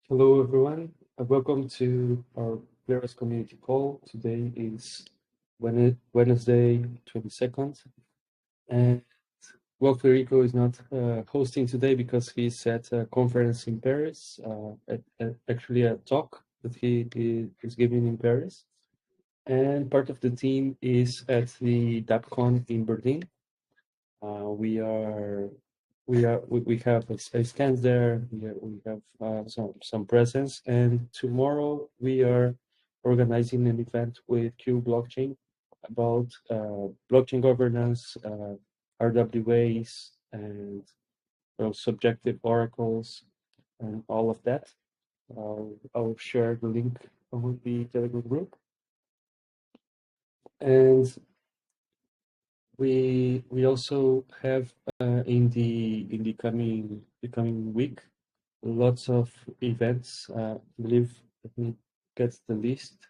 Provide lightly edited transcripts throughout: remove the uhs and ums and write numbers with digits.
Hello, everyone. Welcome to our Kleros community call. Today is Wednesday, 22nd. And well, Federico is not hosting today because he's at a conference in Paris, actually a talk that he is giving in Paris. And part of the team is at the DAPCon in Berlin. We have a stand there. We have some presence, and tomorrow we are organizing an event with Q Blockchain about blockchain governance, RWAs, and subjective oracles, and all of that. I'll share the link on the Telegram group, and we also have in the coming week lots of events. I believe, let me get the list.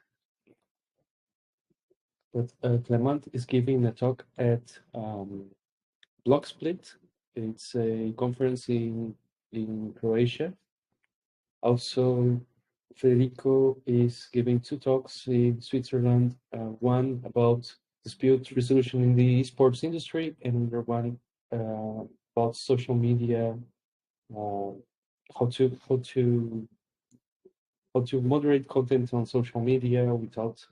But Clement is giving a talk at Blocksplit. It's a conference in Croatia. Also, Federico is giving two talks in Switzerland. One about dispute resolution in the esports industry, and another one about social media, how to moderate content on social media without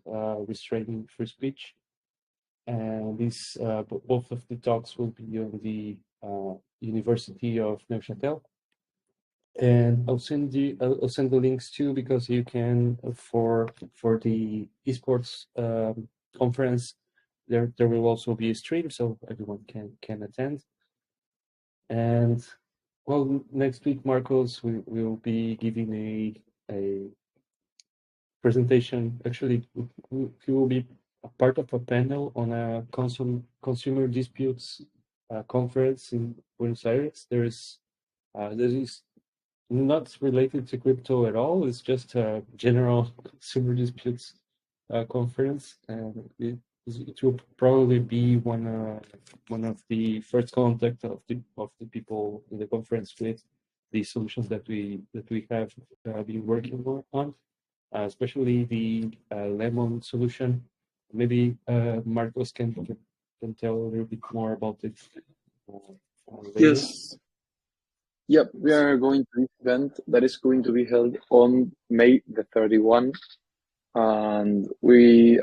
restraining free speech. And both of the talks will be on the University of Neuchâtel. And I'll send the links too, because you can for the esports conference there will also be a stream, so everyone can attend. And well, next week, Marcos will be giving a presentation. Actually, he will be a part of a panel on a consumer disputes conference in Buenos Aires. There is not related to crypto at all. It's just a general consumer disputes conference, and it will probably be one of the first contact of the people in the conference with the solutions that we have been working on, especially the Lemon solution. Maybe Marcos can tell a little bit more about it later. Yes. Yep, we are going to this event that is going to be held on May the 31, and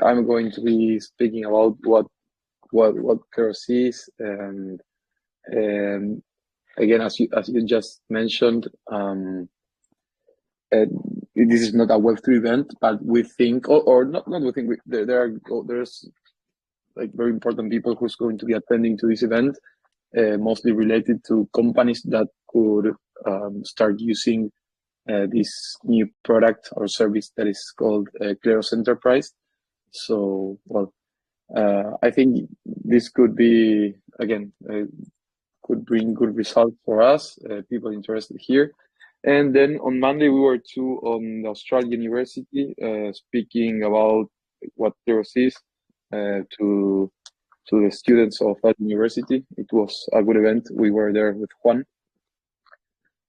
I'm going to be speaking about what Kleros is, and again, as you just mentioned, this is not a Web3 event, but we think, or not we think, there's like very important people who's going to be attending to this event, mostly related to companies that could start using this new product or service that is called Kleros Enterprise. So, well, I think this could be, again, could bring good results for us, people interested here. And then on Monday, we were too on the Australian University, speaking about what Kleros is to the students of that university. It was a good event. We were there with Juan.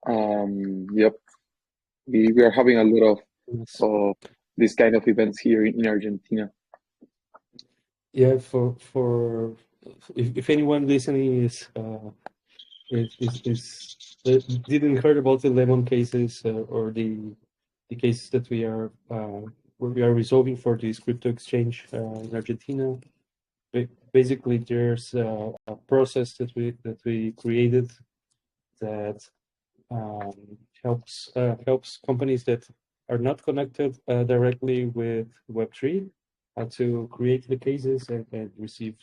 Yep, we are having a lot of this kind of events here in Argentina. Yeah, for if anyone listening didn't heard about the Lemon cases or the cases that we are resolving for this crypto exchange in Argentina. Basically, there's a process that we created that helps companies that are not connected directly with Web3 to create the cases and receive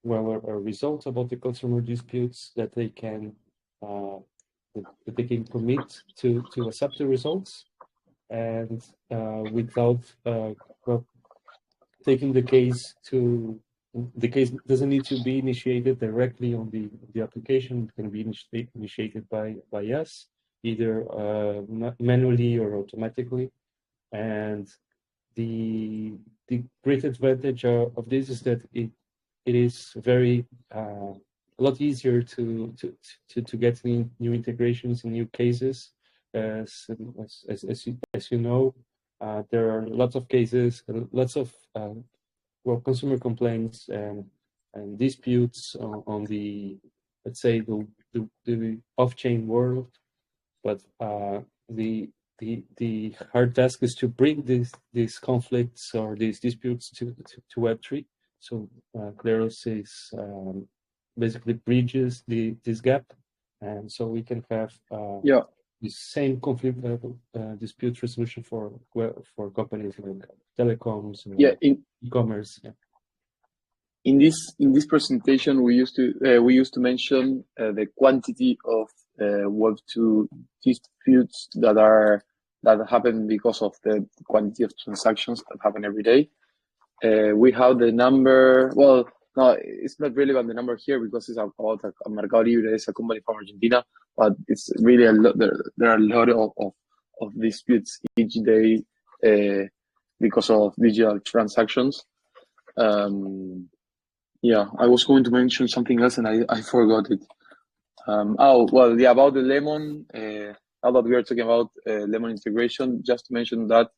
results about the consumer disputes that they can commit to accept the results, and without taking the case to the case doesn't need to be initiated directly on the application. It can be initiated by us, either manually or automatically. And the great advantage of this is that it is very a lot easier to get new integrations and new cases. As you know, there are lots of cases, lots of consumer complaints and disputes on the, let's say, the off-chain world, but the hard task is to bring these conflicts or these disputes to Web3. So Kleros is basically bridges this gap, and so we can have the same conflict dispute resolution for companies like telecoms and e-commerce. In this presentation, we used to mention the quantity of Web2 disputes that happen because of the quantity of transactions that happen every day. We have the number. Well, no, it's not relevant the number here because it's about a Mercado Libre. It's a company from Argentina, but it's really a lot. There are a lot of disputes each day because of digital transactions. Yeah, I was going to mention something else and I forgot it. About the Lemon. Now that we are talking about Lemon integration, just to mention that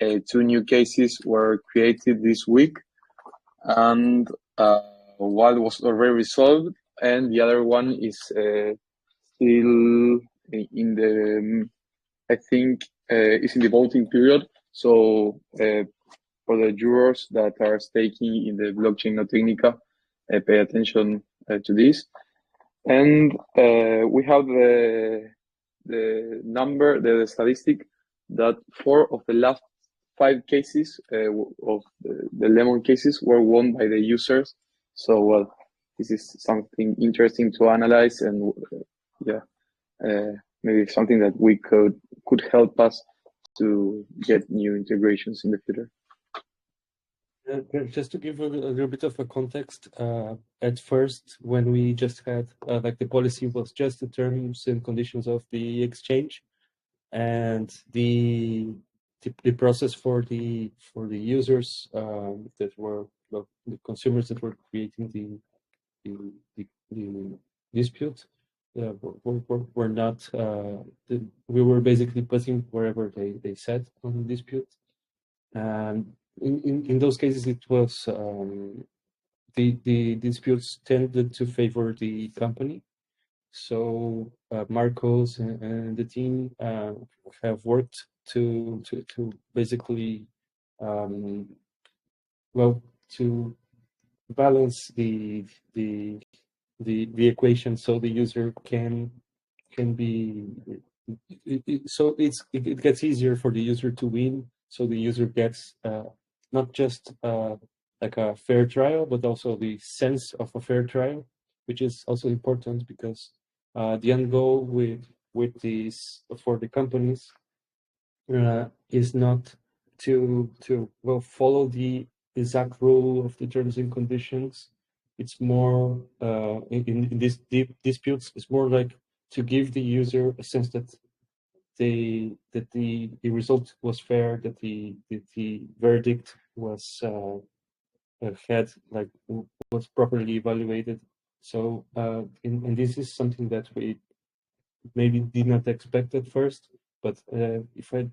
2 new cases were created this week, and one was already resolved, and the other one is still in the, I think, is in the voting period. So for the jurors that are staking in the blockchain No Técnica, pay attention to this. And we have the number, the statistic that 4 of the last 5 cases of the Lemon cases were won by the users. So, well, this is something interesting to analyze, and maybe something that we could help us to get new integrations in the future. Just to give a little bit of a context, at first, when we just had like the policy was just the terms and conditions of the exchange, and the process for the users that were the consumers that were creating the dispute were not. We were basically putting wherever they said on the dispute, and in those cases, it was the disputes tended to favor the company. So Marcos and the team have worked to basically to balance the equation so the user can be so it gets easier for the user to win. So the user gets not just like a fair trial, but also the sense of a fair trial, which is also important because the end goal with these for the companies is not to follow the exact rule of the terms and conditions. It's more in these deep disputes. It's more like to give the user a sense that the result was fair, that the verdict was was properly evaluated. So and this is something that we maybe did not expect at first, but if I'm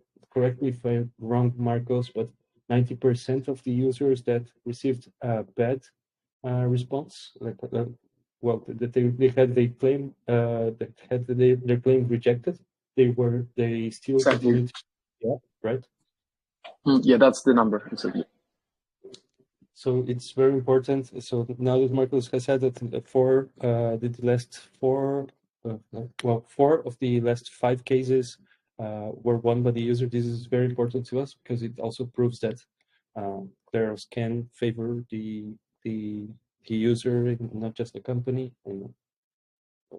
wrong, Marcos, but 90% of the users that received a bad response, that they had their claim their claim rejected, they still exactly. Right? Yeah, that's the number exactly. So it's very important. So now that Marcos has said that four of the last 5 cases were won by the user, this is very important to us because it also proves that Kleros can favor the user, not just the company. And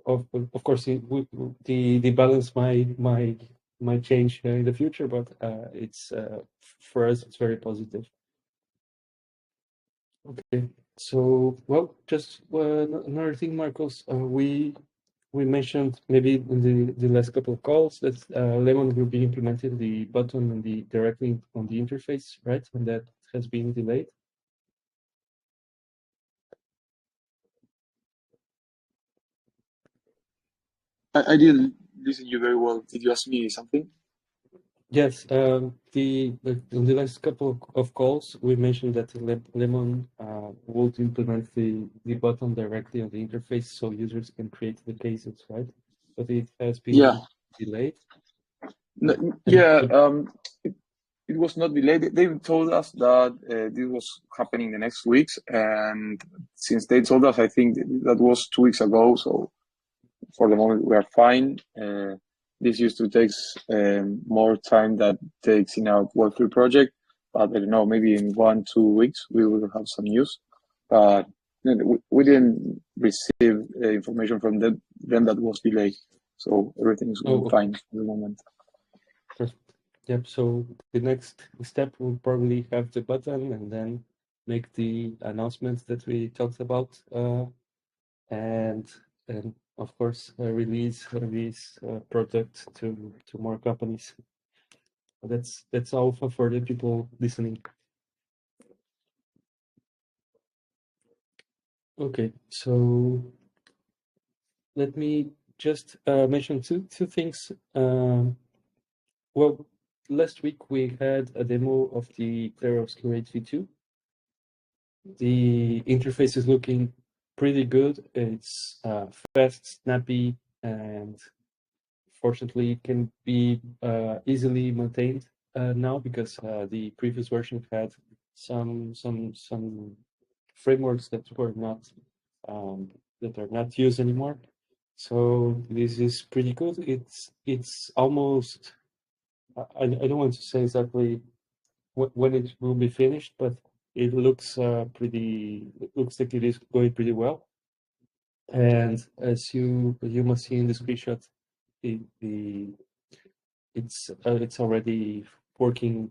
of course, the balance might change in the future, but it's for us it's very positive. Okay, so just another thing, Marcos. We mentioned maybe in the last couple of calls that Lemon will be implementing the button and directly on the interface, right? And that has been delayed. I didn't listen you very well. Did you ask me something? Yes, on the last couple of calls, we mentioned that Lemon would implement the button directly on the interface so users can create the cases, right? But it has Yeah. been delayed. No, And yeah. so, It was not delayed. They told us that this was happening the next weeks, and since they told us, I think that was 2 weeks ago. So for the moment, we are fine. This used to take more time that takes in our Web3 project, but I don't know, maybe in 1-2 weeks we will have some news. But we didn't receive information from them that was delayed, so everything is going oh, okay. fine for the moment. Perfect. Yep. So the next step will probably have the button and then make the announcements that we talked about, and of course release this product to more companies. That's all for the people listening. Okay, so let me just mention two things. Well, last week we had a demo of the Kleros Curate V2. The interface is looking pretty good. It's fast, snappy, and fortunately it can be easily maintained now because the previous version had some frameworks that were not that are not used anymore. So this is pretty good. It's almost I don't want to say exactly when it will be finished, but it looks it looks like it is going pretty well. And as you must see in the screenshot, it's already working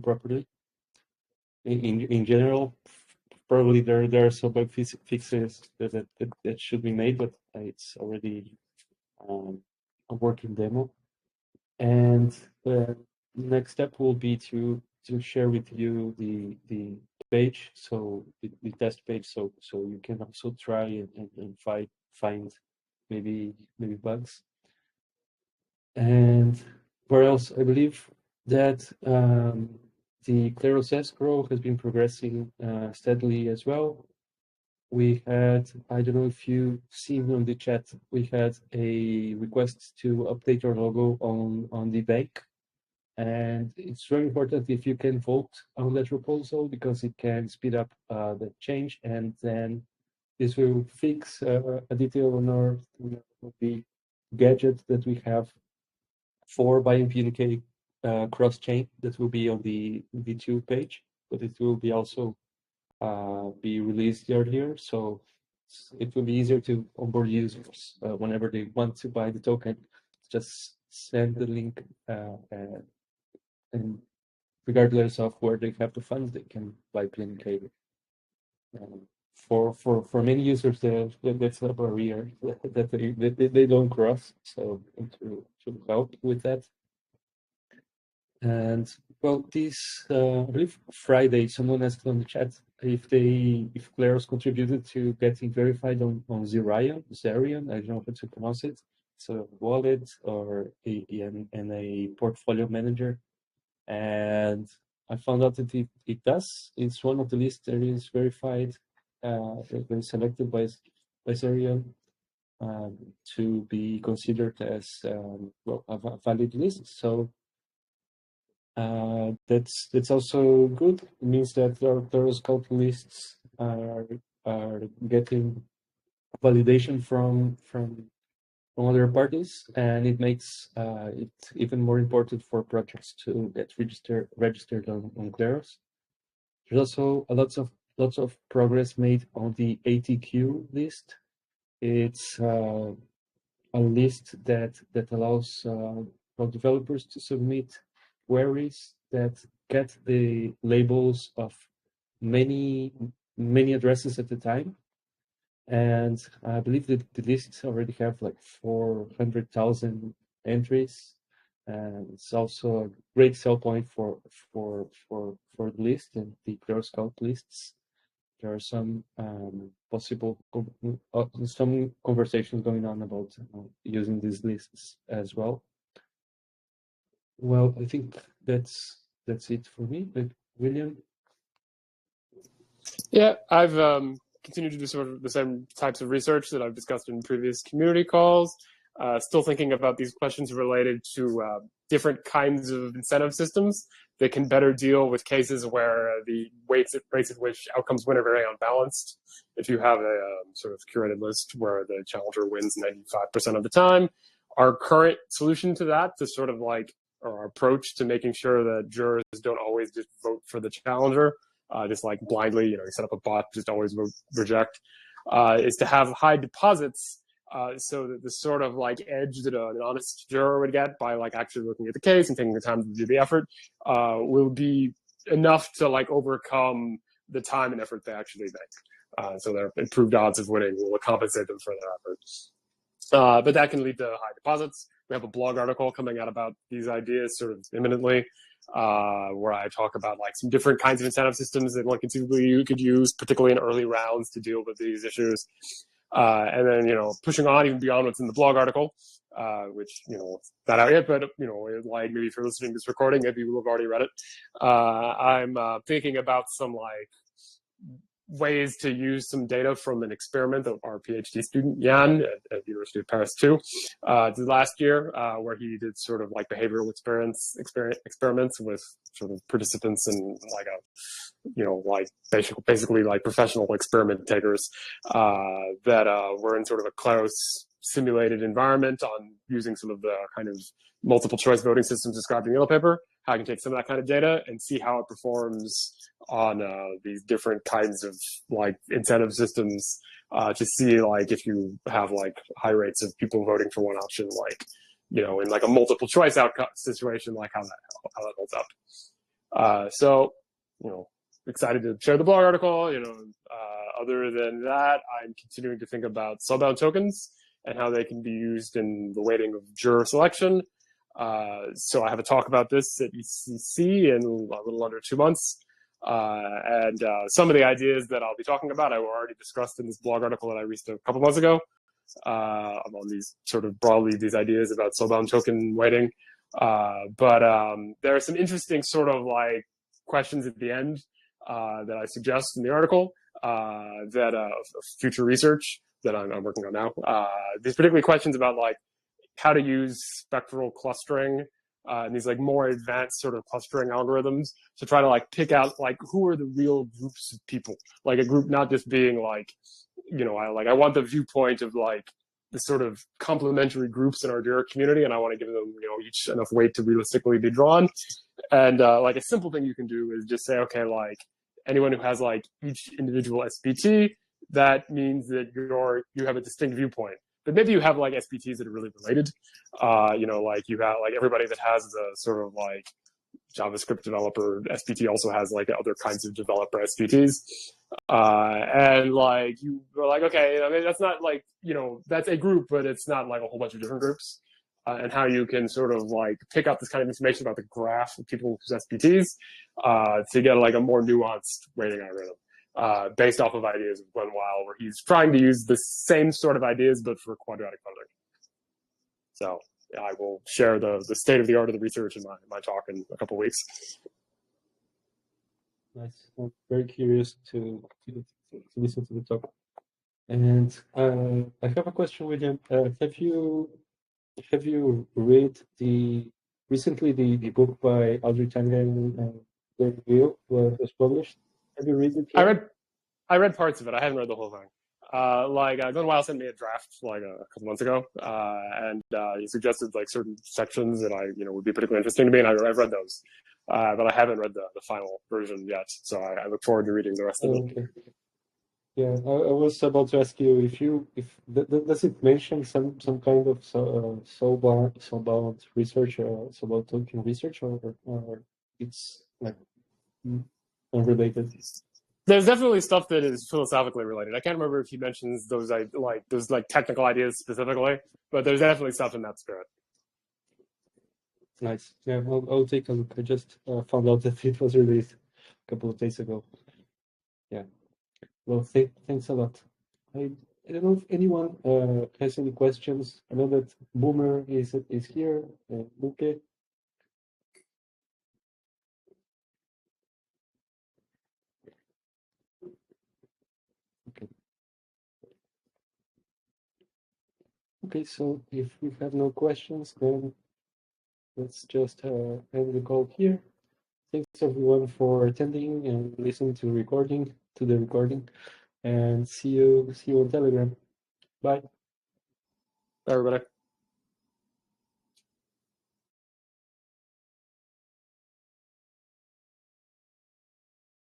properly. In general, probably there are some bug fixes that should be made, but it's already a working demo. And the next step will be to share with you the page, so the test page, so you can also try and find maybe bugs. And where else? I believe that the Kleros escrow has been progressing steadily as well. We had, I don't know if you seen on the chat, we had a request to update our logo on the bank. And it's very important if you can vote on that proposal because it can speed up the change, and then this will fix a detail on the gadget that we have for BioMPNK cross-chain that will be on the V2 page, but it will be also be released earlier, so it will be easier to onboard users whenever they want to buy the token. Just send the link and regardless of where they have the funds, they can buy PNK. For many users, that's a barrier that they don't cross, so it will help with that. And well, this I believe Friday, someone asked on the chat if Kleros contributed to getting verified on Zerion. I don't know how to pronounce it. It's a wallet or a portfolio manager. And I found out that it does. It's one of the lists that is verified, been selected by Zerion to be considered as well a valid list. So that's also good. It means that those code lists are getting validation from other parties, and it makes it even more important for projects to get registered on Kleros. There's also lots of progress made on the ATQ list. It's a list that allows for developers to submit queries that get the labels of many addresses at a time. And I believe that the lists already have like 400,000 entries. And it's also a great sell point for the list and the Kleros Scout lists. There are some possible some conversations going on about using these lists as well. Well, I think that's it for me. But William? Yeah, I've continued to do sort of the same types of research that I've discussed in previous community calls. Still thinking about these questions related to different kinds of incentive systems that can better deal with cases where the rates at which outcomes win are very unbalanced. If you have a sort of curated list where the challenger wins 95% of the time, our current solution to that, to sort of like our approach to making sure that jurors don't always just vote for the challenger, just like blindly, you set up a bot, just always vote reject, is to have high deposits so that the sort of like edge that an honest juror would get by like actually looking at the case and taking the time to do the effort will be enough to like overcome the time and effort they actually make. So their improved odds of winning will compensate them for their efforts. But that can lead to high deposits. We have a blog article coming out about these ideas sort of imminently, where I talk about like some different kinds of incentive systems that one conceivably could use, particularly in early rounds, to deal with these issues. And then, pushing on even beyond what's in the blog article, which, not out yet, but, like maybe if you're listening to this recording, maybe you will have already read it. I'm thinking about some like ways to use some data from an experiment that our PhD student, Jan, at the University of Paris too, did last year, where he did sort of like behavioral experiments with sort of participants in like like basically like professional experiment takers that were in sort of a Kleros simulated environment on using some of the kind of multiple choice voting systems described in the yellow paper. How I can take some of that kind of data and see how it performs on these different kinds of like incentive systems to see like if you have like high rates of people voting for one option, like in like a multiple choice outcome situation, like how that holds up. So excited to share the blog article. Other than that, I'm continuing to think about soulbound tokens and how they can be used in the weighting of juror selection. So I have a talk about this at ECC in a little under 2 months. And some of the ideas that I'll be talking about, I already discussed in this blog article that I released a couple months ago, on these sort of broadly these ideas about soulbound token weighting. But there are some interesting sort of like questions at the end that I suggest in the article that of future research that I'm working on now. These particularly questions about like how to use spectral clustering and these like more advanced sort of clustering algorithms to try to like pick out like who are the real groups of people, like a group not just being like, I want the viewpoint of like the sort of complementary groups in our juror community, and I want to give them, each enough weight to realistically be drawn. And like a simple thing you can do is just say, okay, like anyone who has like each individual SPT, that means that you have a distinct viewpoint. But maybe you have like SPTs that are really related. Like you have like everybody that has the sort of like JavaScript developer SPT also has like other kinds of developer SPTs. And like you were like, okay, I mean, that's not like, that's a group, but it's not like a whole bunch of different groups. And how you can sort of like pick up this kind of information about the graph of people whose SPTs to get like a more nuanced weighting algorithm. Based off of ideas of Glenn Weil, where he's trying to use the same sort of ideas, but for quadratic voting. So I will share the state of the art of the research in my talk in a couple of weeks. Nice. I'm very curious to listen to the talk. And I have a question, William. Have you read recently the book by Audrey Tangen and Glenn Weil was published? Have you read it yet? I read parts of it. I haven't read the whole thing. Glenn Weil sent me a draft like a couple months ago, and he suggested like certain sections that I would be particularly interesting to me, and I've read those, but I haven't read the final version yet. So I look forward to reading the rest of it. Yeah, I was about to ask you if does it mention some kind of soulbound research or soulbound token research, or it's like unrelated? There's definitely stuff that is philosophically related. I can't remember if he mentions those technical ideas specifically, but there's definitely stuff in that spirit. Nice. Yeah, I'll take a look. I just found out that it was released a couple of days ago. Yeah. Well, thanks a lot. I don't know if anyone has any questions. I know that Boomer is here. Luke. Okay. Okay, so if we have no questions, then let's just end the call here. Thanks everyone for attending and listening to the recording, and see you on Telegram. Bye. Bye, everybody.